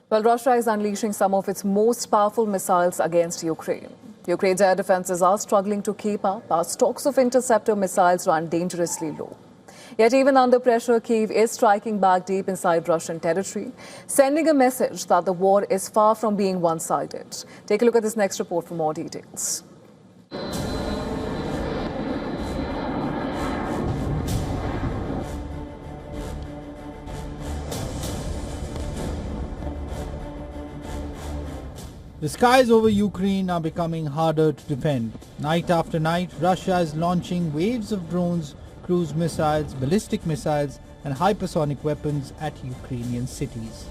Well, Russia is unleashing some of its most powerful missiles against Ukraine. Ukraine's air defenses are struggling to keep up as stocks of interceptor missiles run dangerously low. Yet even under pressure, Kyiv is striking back deep inside Russian territory, sending a message that the war is far from being one-sided. Take a look at this next report for more details. The skies over Ukraine are becoming harder to defend. Night after night, Russia is launching waves of drones, cruise missiles, ballistic missiles and hypersonic weapons at Ukrainian cities.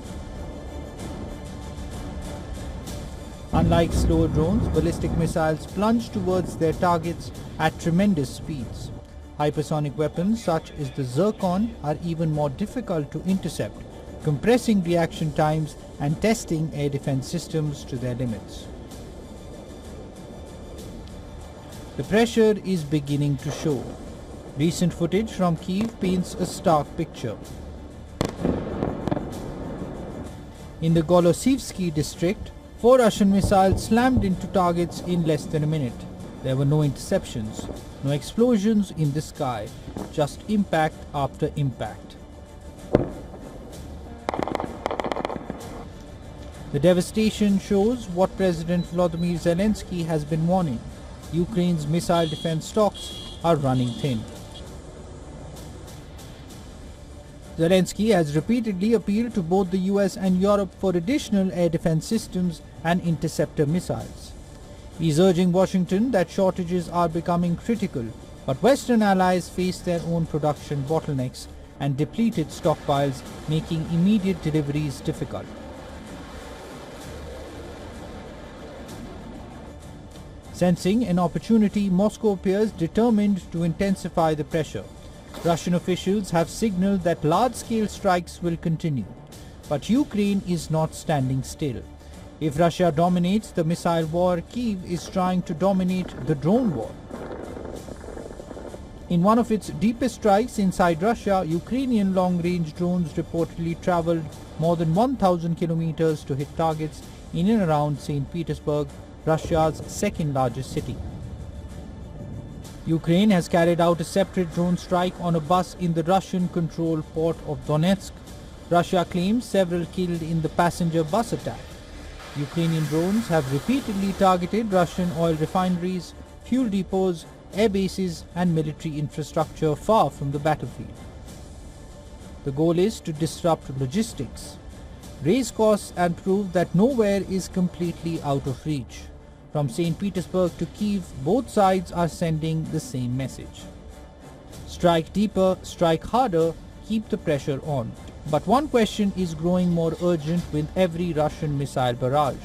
Unlike slower drones, ballistic missiles plunge towards their targets at tremendous speeds. Hypersonic weapons such as the Zircon are even more difficult to intercept, compressing reaction times and testing air defense systems to their limits. The pressure is beginning to show. Recent footage from Kyiv paints a stark picture. In the Golosivsky district, 4 Russian missiles slammed into targets in less than a minute. There were no interceptions, no explosions in the sky, just impact after impact. The devastation shows what President Volodymyr Zelensky has been warning. Ukraine's missile defense stocks are running thin. Zelensky has repeatedly appealed to both the US and Europe for additional air defense systems and interceptor missiles. He is urging Washington that shortages are becoming critical, but Western allies face their own production bottlenecks and depleted stockpiles, making immediate deliveries difficult. Sensing an opportunity, Moscow appears determined to intensify the pressure. Russian officials have signaled that large-scale strikes will continue. But Ukraine is not standing still. If Russia dominates the missile war, Kyiv is trying to dominate the drone war. In one of its deepest strikes inside Russia, Ukrainian long-range drones reportedly traveled more than 1,000 kilometers to hit targets in and around St. Petersburg, Russia's second-largest city. Ukraine has carried out a separate drone strike on a bus in the Russian-controlled port of Donetsk. Russia claims several killed in the passenger bus attack. Ukrainian drones have repeatedly targeted Russian oil refineries, fuel depots, air bases and military infrastructure far from the battlefield. The goal is to disrupt logistics, raise costs and prove that nowhere is completely out of reach. From St. Petersburg to Kyiv, both sides are sending the same message. Strike deeper, strike harder, keep the pressure on. But one question is growing more urgent with every Russian missile barrage.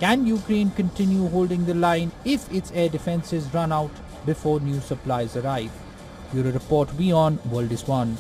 Can Ukraine continue holding the line if its air defenses run out before new supplies arrive? Bureau Report WION World is One.